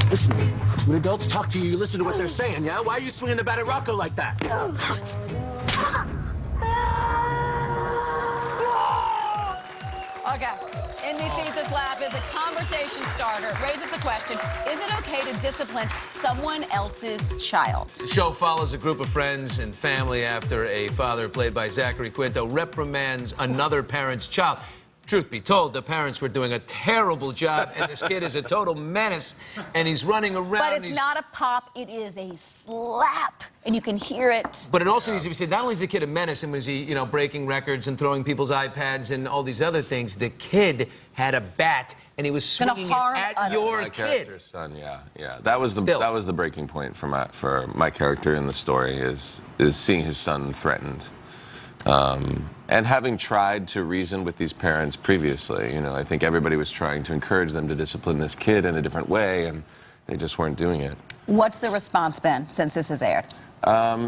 Listen, when adults talk to you, you listen to what they're saying, yeah? Why are you swinging the bat at Rocco like that? Okay. NBC's Slap is a conversation starter. It raises the question, is it okay to discipline someone else's child? The show follows a group of friends and family after a father, played by Zachary Quinto, reprimands another parent's child. Truth be told, the parents were doing a terrible job, and this kid is a total menace, and he's running around. But it's not a pop, it is a slap, and you can hear it. But it also needs to be said, not only is the kid a menace, and was he, you know, breaking records and throwing people's iPads and all these other things, the kid had a bat, and he was swinging it at your my kid. character's son, yeah. That was the breaking point for my character in the story, is seeing his son threatened. And having tried to reason with these parents previously, you know, I think everybody was trying to encourage them to discipline this kid in a different way, and they just weren't doing it. What's the response been since this has aired?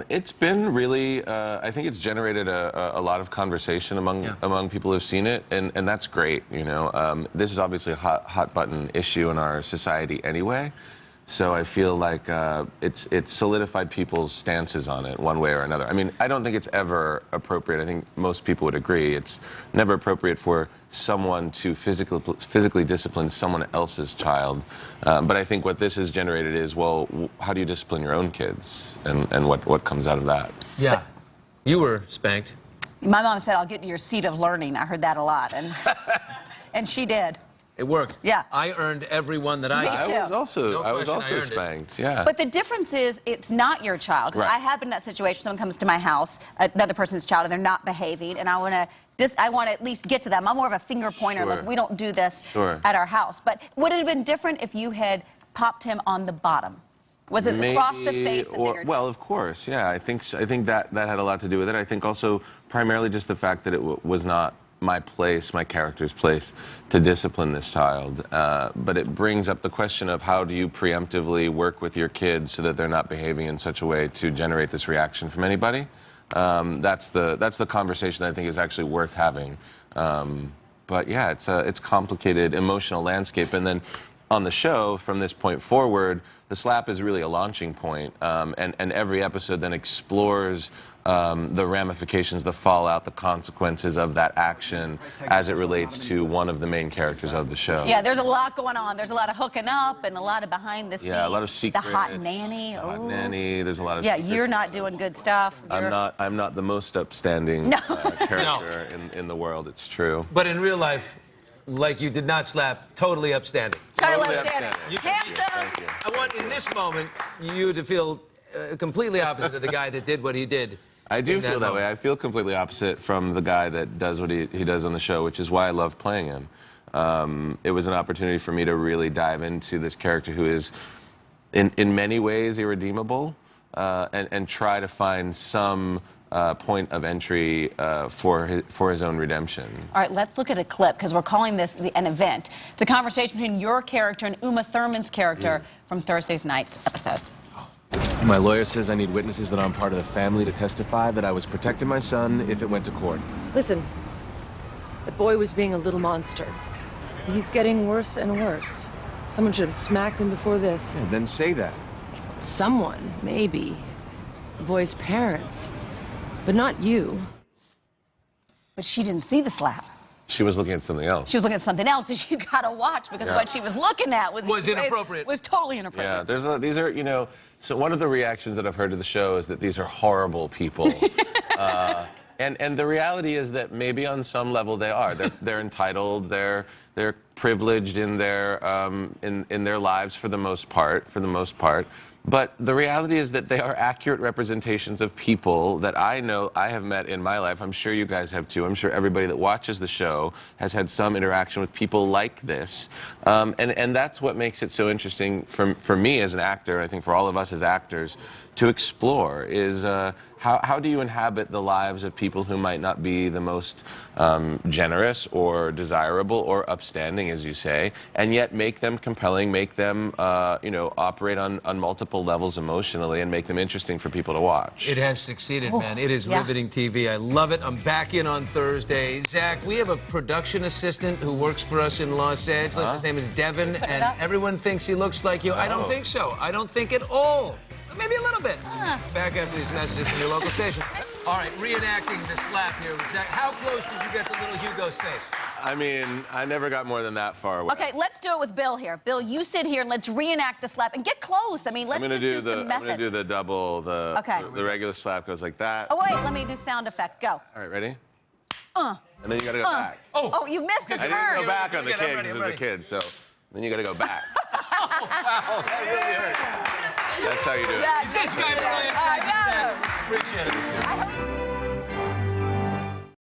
It's been really, I think it's generated a lot of conversation among people who've seen it, and that's great, you know. This is obviously a hot button issue in our society anyway. So I feel like it's solidified people's stances on it one way or another. I mean, I don't think it's ever appropriate. I think most people would agree. It's never appropriate for someone to physically discipline someone else's child. But I think what this has generated is, well, how do you discipline your own kids? And what comes out of that? Yeah. You were spanked. My mom said, I'll get to your seat of learning. I heard that a lot, and she did. It worked. Yeah. I earned every one that I Me too. I was also spanked, yeah. But the difference is, it's not your child. Because I have been in that situation. Someone comes to my house, another person's child, and they're not behaving, and I want to at least get to them. I'm more of a finger pointer. Like, we don't do this at our house. But would it have been different if you had popped him on the bottom? Was it across the face? Well, of course, yeah. I think that had a lot to do with it. I think also primarily just the fact that it was not my place, my character's place, to discipline this child. But it brings up the question of how do you preemptively work with your kids so that they're not behaving in such a way to generate this reaction from anybody. That's the conversation that I think is actually worth having. But yeah, it's complicated emotional landscape. And then on the show, from this point forward, the slap is really a launching point. And every episode then explores the ramifications, the fallout, the consequences of that action as it relates to one of the main characters of the show. Yeah, there's a lot going on. There's a lot of hooking up and a lot of behind the scenes. Yeah, a lot of secrets. The hot nanny. The hot nanny. There's a lot of yeah, secrets. you're not doing good stuff. I'm not the most upstanding character in the world. It's true. But in real life, like, you did not slap, totally upstanding. Totally upstanding. Thank you. I want, in this moment, you to feel completely opposite of the guy that did what he did. I do feel that way. I feel completely opposite from the guy that does what he does on the show, which is why I love playing him. It was an opportunity for me to really dive into this character who is, in many ways, irredeemable, and try to find some point of entry for his own redemption. All right, let's look at a clip, because we're calling this an event. It's a conversation between your character and Uma Thurman's character from Thursday's night's episode. My lawyer says I need witnesses that aren't part of the family to testify that I was protecting my son if it went to court. Listen, the boy was being a little monster. He's getting worse and worse. Someone should have smacked him before this. Yeah, then say that. Someone, maybe. The boy's parents. But not you. But she didn't see the slap. She was looking at something else. She was looking at something else that you gotta watch, because what she was looking at was inappropriate. Was totally inappropriate. Yeah, these are, you know, so one of the reactions that I've heard to the show is that these are horrible people. And the reality is that maybe on some level they are. They're entitled, they're privileged in their lives for the most part. But the reality is that they are accurate representations of people that I know I have met in my life. I'm sure you guys have too. I'm sure everybody that watches the show has had some interaction with people like this. And that's what makes it so interesting for me as an actor, I think for all of us as actors, to explore is how do you inhabit the lives of people who might not be the most generous or desirable or upstanding entertaining, as you say, and yet make them compelling, make them, you know, operate on multiple levels emotionally, and make them interesting for people to watch. It has succeeded, man. It is riveting TV. I love it. I'm back in on Thursday. Zach, we have a production assistant who works for us in Los Angeles. His name is Devin, and everyone thinks he looks like you. I don't think so. I don't think at all. Maybe a little bit. Back after these messages from your local station. All right, reenacting the slap here with Zach. How close did you get to little Hugo's face? I mean, I never got more than that far away. Okay, let's do it with Bill here. Bill, you sit here and let's reenact the slap and get close. I mean, let's just do some method. I'm going to do the double, the regular slap goes like that. Oh, wait, let me do sound effect. Go. All right, ready? And then you got to go back. Oh, you missed the turn. I didn't go back on the kid because it was a kid, so then you got to go back. Oh, wow, that really hurt. That's how you do it. Is this guy brilliant? Thank you, Zach. Appreciate it.